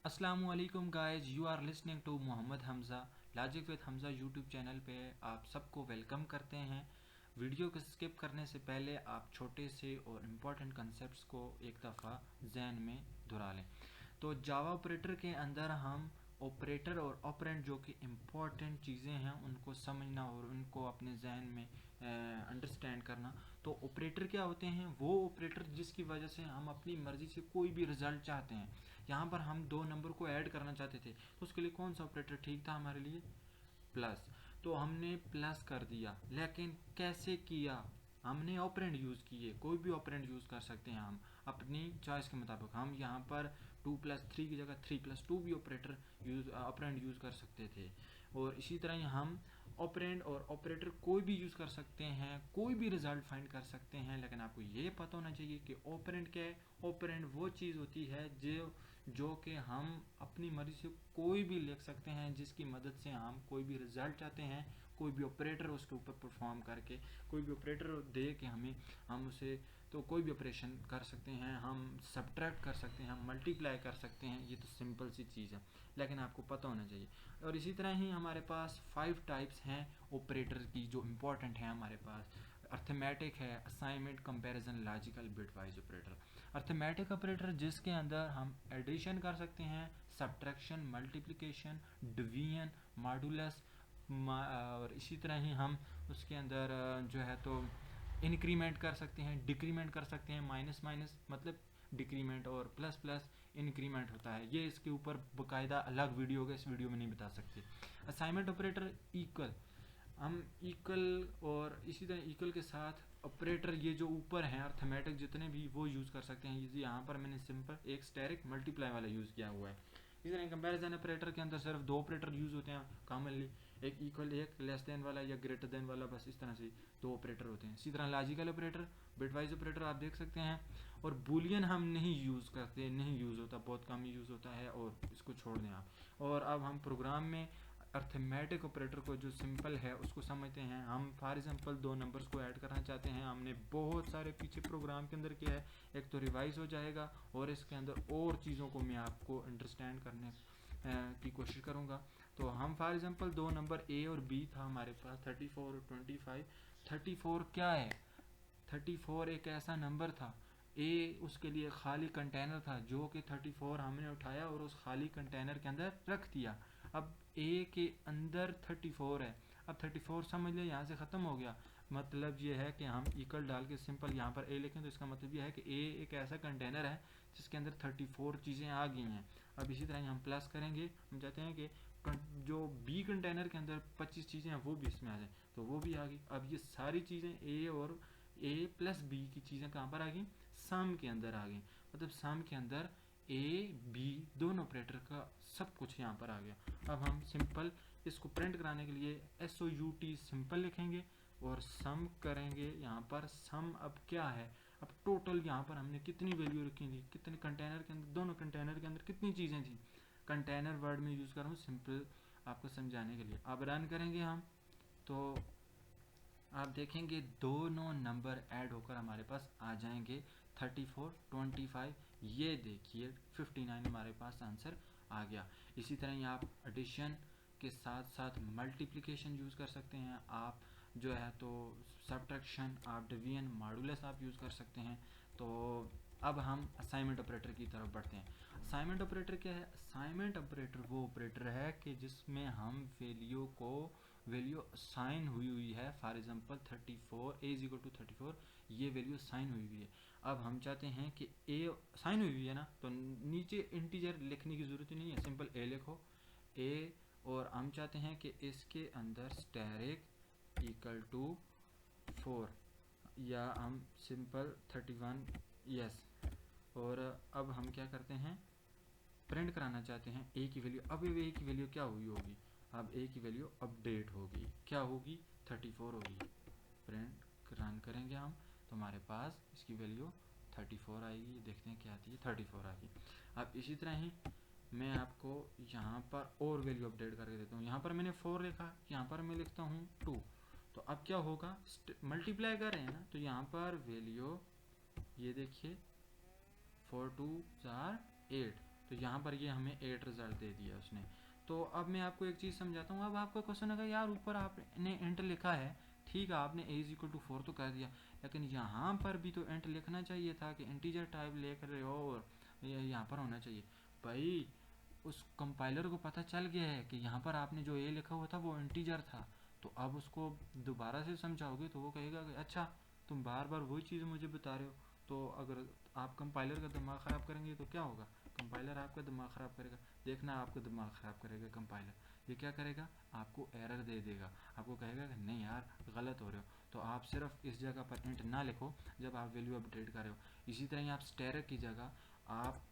अस्सलामुअलैकुम guys, you are listening to Mohammad Hamza logic with Hamza YouTube channel पे आप सबको वेलकम करते हैं। वीडियो को स्किप करने से पहले आप छोटे से और इम्पोर्टेंट कंसेप्ट्स को एक दफ़ा जहन में दोहरा लें। तो जावा ऑपरेटर के अंदर हम ऑपरेटर और ऑपरेंड जो कि इम्पॉर्टेंट चीज़ें हैं उनको समझना और उनको अपने जहन में अंडरस्टैंड करना। तो ऑपरेटर क्या होते हैं? वो ऑपरेटर जिसकी वजह से हम अपनी मर्ज़ी से कोई भी रिज़ल्ट चाहते हैं। यहाँ पर हम दो नंबर को ऐड करना चाहते थे, तो उसके लिए कौन सा ऑपरेटर ठीक था हमारे लिए? प्लस। तो हमने प्लस कर दिया, लेकिन कैसे किया? हमने ऑपरेंड यूज़ किए, कोई भी ऑपरेंड यूज़ कर सकते हैं हम अपनी चॉइस के मुताबिक। हम यहाँ पर 2+3 की जगह 3+2 भी ऑपरेंड यूज़ कर सकते थे। और इसी तरह ही हम ऑपरेंड और ऑपरेटर कोई भी यूज़ कर सकते हैं, कोई भी रिजल्ट फाइंड कर सकते हैं। लेकिन आपको ये पता होना चाहिए कि ऑपरेंड क्या है। ऑपरेंड वो चीज़ होती है जो कि हम अपनी मर्जी से कोई भी लिख सकते हैं, जिसकी मदद से हम कोई भी रिजल्ट चाहते हैं, कोई भी ऑपरेटर उसके ऊपर परफॉर्म करके, कोई भी ऑपरेटर दे के हम उसे तो कोई भी ऑपरेशन कर सकते हैं। हम सब्ट्रैक्ट कर सकते हैं, हम मल्टीप्लाई कर सकते हैं। ये तो सिंपल सी चीज़ है, लेकिन आपको पता होना चाहिए। और इसी तरह ही हमारे पास 5 टाइप्स हैं ऑपरेटर की जो इम्पोर्टेंट है हमारे पास। अर्थमेटिक है, assignment, comparison, logical, bitwise operator. Arithmetic operator जिसके अंदर हम एडिशन कर सकते हैं, सब्ट्रैक्शन, मल्टीप्लिकेशन, डिवीजन, मॉडुलस, और इसी तरह ही हम उसके अंदर जो है तो इंक्रीमेंट कर सकते हैं, डिक्रीमेंट कर सकते हैं। माइनस माइनस मतलब डिक्रीमेंट और प्लस प्लस इंक्रीमेंट होता है। ये इसके ऊपर बाकायदा अलग वीडियो होगा, इस वीडियो में नहीं बता सकते। असाइनमेंट ऑपरेटर इक्वल, हम इक्वल और इसी तरह इक्वल के साथ ऑपरेटर ये जो ऊपर हैं अर्थमेटिक जितने भी वो यूज़ कर सकते हैं। यहाँ पर मैंने सिंपल एक स्टेरिक मल्टीप्लाई वाला यूज़ किया हुआ है। इसी तरह कंपैरिजन ऑपरेटर के अंदर सिर्फ 2 ऑपरेटर यूज़ होते हैं कॉमनली, एक इक्वल, एक लेस देन वाला या ग्रेटर देन वाला, बस इस तरह से 2 ऑपरेटर होते हैं। इसी तरह लॉजिकल ऑपरेटर, बिटवाइज ऑपरेटर आप देख सकते हैं। और बूलियन हम नहीं यूज़ करते, नहीं यूज़ होता, बहुत कम ही यूज़ होता है, और इसको छोड़ दें आप। और अब हम प्रोग्राम में अर्थमेटिक ऑपरेटर को जो सिंपल है उसको समझते हैं। हम फॉर एग्जांपल 2 नंबर्स को ऐड करना चाहते हैं, हमने बहुत सारे पीछे प्रोग्राम के अंदर किया है, एक तो रिवाइज हो जाएगा और इसके अंदर और चीज़ों को मैं आपको अंडरस्टैंड करने की कोशिश करूँगा। तो हम फॉर एग्जांपल 2 नंबर ए और बी था हमारे पास, 34 और 25। 34 क्या है? 34 एक ऐसा नंबर था, ए उसके लिए खाली कंटेनर था, जो कि 34 हमने उठाया और उस खाली कंटेनर के अंदर रख दिया। अब ए के अंदर 34 है। अब 34 समझ लिया, यहाँ से ख़त्म हो गया। मतलब ये है कि हम इक्वल डाल के सिंपल यहाँ पर ए लिखें तो इसका मतलब ये है कि ए एक ऐसा कंटेनर है जिसके अंदर 34 चीज़ें आ गई हैं। अब इसी तरह हम प्लस करेंगे, हम चाहते हैं कि जो बी कंटेनर के अंदर 25 चीज़ें हैं वो भी इसमें आ जाए, तो वो भी आ गई। अब ये सारी चीज़ें ए और ए प्लस बी की चीज़ें कहाँ पर आ गई? सम के अंदर आ गई। मतलब सम के अंदर ए बी दोनों ऑपरेटर का सब कुछ यहाँ पर आ गया। अब हम सिंपल इसको प्रिंट कराने के लिए SOUT सिंपल लिखेंगे और सम करेंगे। यहाँ पर सम अब क्या है? अब टोटल यहाँ पर हमने कितनी वैल्यू रखी थी, कितने कंटेनर के अंदर, दोनों कंटेनर के अंदर कितनी चीज़ें थी। कंटेनर वर्ड में यूज़ कर रहा हूँ सिंपल आपको समझाने के लिए। अब रन करेंगे हम, तो आप देखेंगे दोनों नंबर ऐड होकर हमारे पास आ जाएंगे, 34, 25। ये देखिए 59 हमारे पास आंसर आ गया। इसी तरह ही आप एडिशन के साथ साथ मल्टीप्लिकेशन यूज़ कर सकते हैं, आप जो है तो सब्ट्रैक्शन, आप डिवीजन, मॉडुलस आप यूज़ कर सकते हैं। तो अब हम असाइनमेंट ऑपरेटर की तरफ बढ़ते हैं। असाइनमेंट ऑपरेटर क्या है? असाइनमेंट ऑपरेटर वो ऑपरेटर है कि जिसमें हम वैल्यू साइन हुई है। For example 34, a is equal to 34, ये वैल्यू साइन हुई है। अब हम चाहते हैं कि ए साइन हुई है ना, तो नीचे इंटीजर लिखने की ज़रूरत ही नहीं है, सिंपल ए लिखो, ए। और हम चाहते हैं कि इसके अंदर स्टेरिक इक्वल टू 4, या हम सिंपल 31, यस। और अब हम क्या करते हैं, प्रिंट कराना चाहते हैं ए की वैल्यू। अब ए की वैल्यू क्या हुई होगी? अब ए की वैल्यू अपडेट होगी, क्या होगी? 34 होगी। प्रिंट रन करेंगे हम, तो हमारे पास इसकी वैल्यू 34 आएगी। देखते हैं क्या आती है, 34 आएगी। अब इसी तरह ही मैं आपको यहाँ पर और वैल्यू अपडेट करके देता हूँ। यहाँ पर मैंने 4 लिखा, यहाँ पर मैं लिखता हूँ 2। तो अब क्या होगा, मल्टीप्लाई कर रहे हैं ना, तो यहाँ पर वैल्यू ये देखिए 4 2 8, तो यहाँ पर ये हमें 8 रिजल्ट दे दिया उसने। तो अब मैं आपको एक चीज़ समझाता हूँ। अब आपका क्वेश्चन है यार ऊपर आपने इंट लिखा है, ठीक है आपने a इज इक्वल टू 4 तो कर दिया, लेकिन यहाँ पर भी तो इंट लिखना चाहिए था कि इंटीजर टाइप लिख रहे हो और यहाँ पर होना चाहिए। भाई उस कंपाइलर को पता चल गया है कि यहाँ पर आपने जो a लिखा हुआ था वो इंटीजर था, तो अब उसको दोबारा से समझाओगे तो वो कहेगा कि अच्छा तुम बार बार वही चीज़ मुझे बता रहे हो। तो अगर आप कंपाइलर का दिमाग ख़राब करेंगे तो क्या होगा, कंपाइलर आपका दिमाग ख़राब करेगा। देखना आपका दिमाग ख़राब करेगा कंपाइलर, ये क्या करेगा, आपको एरर दे देगा, आपको कहेगा कि नहीं यार गलत हो रहे हो। तो आप सिर्फ इस जगह पर इंट ना लिखो जब आप वैल्यू अपडेट कर रहे हो। इसी तरह ही आप स्टैटिक की जगह आप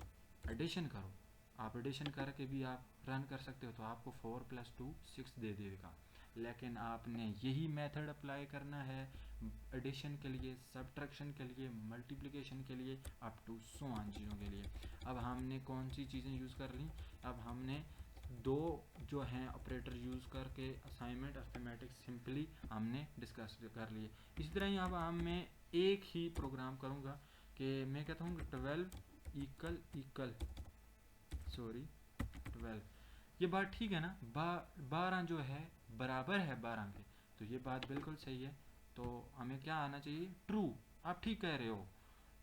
एडिशन करो, आप एडिशन करके भी आप रन कर सकते हो, तो आपको 4 + 2 6 दे देगा। लेकिन आपने यही मेथड अप्लाई करना है एडिशन के लिए, सब्ट्रैक्शन के लिए, मल्टीप्लिकेशन के लिए, अप टू सो ऑन चीज़ों के लिए। अब हमने कौन सी चीज़ें यूज़ कर ली, अब हमने दो जो हैं ऑपरेटर यूज़ करके असाइनमेंट अर्थमेटिक सिंपली हमने डिस्कस कर लिए। इसी तरह ही अब मैं एक ही प्रोग्राम करूँगा कि मैं कहता हूँ 12 इक्वल 12, ये बात ठीक है ना, 12 जो है बराबर है 12 के, तो ये बात बिल्कुल सही है। तो हमें क्या आना चाहिए, ट्रू, आप ठीक कह रहे हो।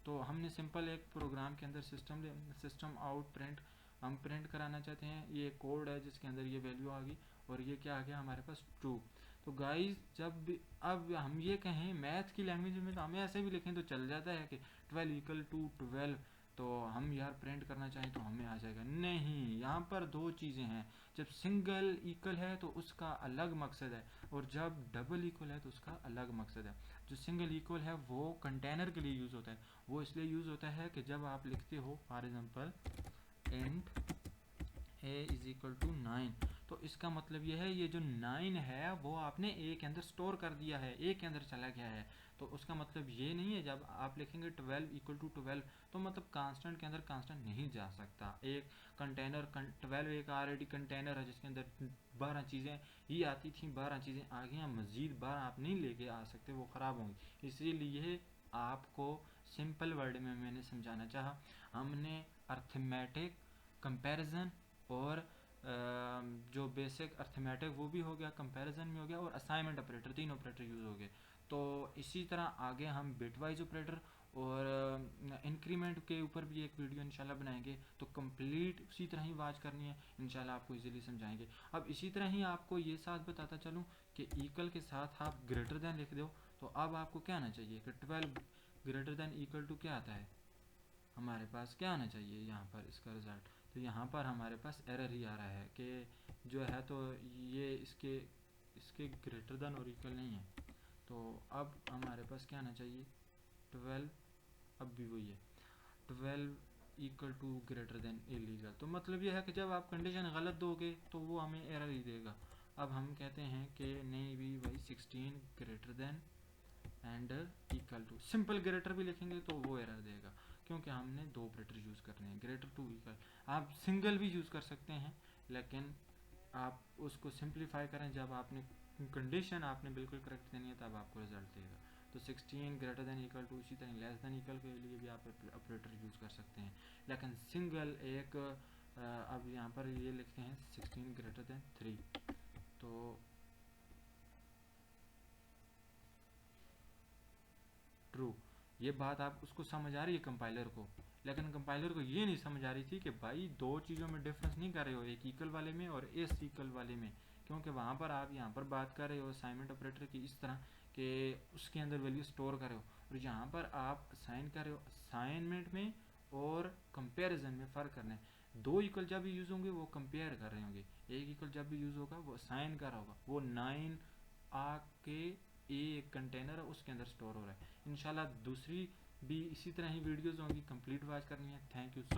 तो हमने सिंपल एक प्रोग्राम के अंदर सिस्टम आउट प्रिंट हम प्रिंट कराना चाहते हैं, ये कोड है जिसके अंदर ये वैल्यू आ गई और ये क्या आ गया हमारे पास ट्रू। तो गाइस जब अब हम ये कहें मैथ की लैंग्वेज में तो हम ऐसे भी लिखें तो चल जाता है कि 12 = 12, तो हम यार प्रिंट करना चाहें तो हमें आ जाएगा। नहीं, यहाँ पर दो चीज़ें हैं, जब सिंगल इक्वल है तो उसका अलग मकसद है और जब डबल इक्वल है तो उसका अलग मकसद है। जो सिंगल इक्वल है वो कंटेनर के लिए यूज़ होता है, वो इसलिए यूज़ होता है कि जब आप लिखते हो फॉर एग्जांपल इंट a = 9, तो इसका मतलब ये है ये जो 9 है वो आपने a के अंदर स्टोर कर दिया है, a के अंदर चला गया है। तो उसका मतलब ये नहीं है जब आप लिखेंगे 12 = 12 तो मतलब कांस्टेंट के अंदर कांस्टेंट नहीं जा सकता। एक कंटेनर 12 एक ऑलरेडी कंटेनर है जिसके अंदर 12 चीज़ें ही आती थी, 12 चीज़ें आ गई, मज़ीद 12 आप नहीं लेके आ सकते, वो ख़राब होंगी। इसीलिए आपको सिंपल वर्ड में मैंने समझाना चाहा। हमने अर्थमेटिक कंपैरिजन और जो बेसिक अर्थमेटिक वो भी हो गया, कंपैरिजन भी हो गया, और असाइनमेंट ऑपरेटर, 3 ऑपरेटर यूज़ हो गए। तो इसी तरह आगे हम बिटवाइज ऑपरेटर और इंक्रीमेंट के ऊपर भी एक वीडियो इंशाल्लाह बनाएंगे, तो कंप्लीट उसी तरह ही वाच करनी है, इंशाल्लाह आपको इजीली समझाएंगे। अब इसी तरह ही आपको ये साथ बताता चलूँ कि इक्वल के साथ आप ग्रेटर दैन लिख दो, तो अब आपको क्या आना चाहिए कि 12 > क्या आता है, हमारे पास क्या आना चाहिए यहाँ पर इसका रिज़ल्ट। तो यहाँ पर हमारे पास एरर ही आ रहा है कि जो है तो ये इसके इसके ग्रेटर देन और इक्वल नहीं है। तो अब हमारे पास क्या आना चाहिए 12, अब भी वही है 12 = ग्रेटर देन इलीगल। तो मतलब ये है कि जब आप कंडीशन गलत दोगे तो वो हमें एरर ही देगा। अब हम कहते हैं कि नहीं भी भाई 16 greater than and equal to, simple greater भी लिखेंगे तो वो एरर देगा, क्योंकि हमने दो ऑपरेटर यूज़ करने हैं, ग्रेटर टू इक्वल। आप सिंगल भी यूज़ कर सकते हैं, लेकिन आप उसको सिंप्लीफाई करें, जब आपने कंडीशन आपने बिल्कुल करेक्ट देनी है तब आपको रिजल्ट देगा। तो 16 ग्रेटर देन इक्वल टू, इसी तरह लेस देन इक्वल के लिए भी आप ऑपरेटर यूज़ कर सकते हैं, लेकिन सिंगल एक अब यहाँ पर ये लिखते हैं 16 ग्रेटर देन 3, तो ट्रू। ये बात आप उसको समझ आ रही है कंपाइलर को, लेकिन कंपाइलर को ये नहीं समझ आ रही थी कि भाई दो चीज़ों में डिफरेंस नहीं कर रहे हो, एक इक्वल वाले में और इस इक्वल वाले में, क्योंकि वहाँ पर आप यहाँ पर बात कर रहे हो असाइनमेंट ऑपरेटर की इस तरह कि उसके अंदर वैल्यू स्टोर कर रहे हो, और यहाँ पर आप असाइन कर रहे हो असाइनमेंट में और कंपेरिजन में फ़र्क करना है। दो इक्वल जब भी यूज़ होंगे वो कंपेयर कर रहे होंगे, एक इक्वल जब भी यूज़ होगा वो असाइन कर रहा होगा। वो 9 आके एक कंटेनर है उसके अंदर स्टोर हो रहा है। इंशाल्लाह दूसरी भी इसी तरह ही वीडियोस होंगी, कंप्लीट वॉच करनी है। Thank you so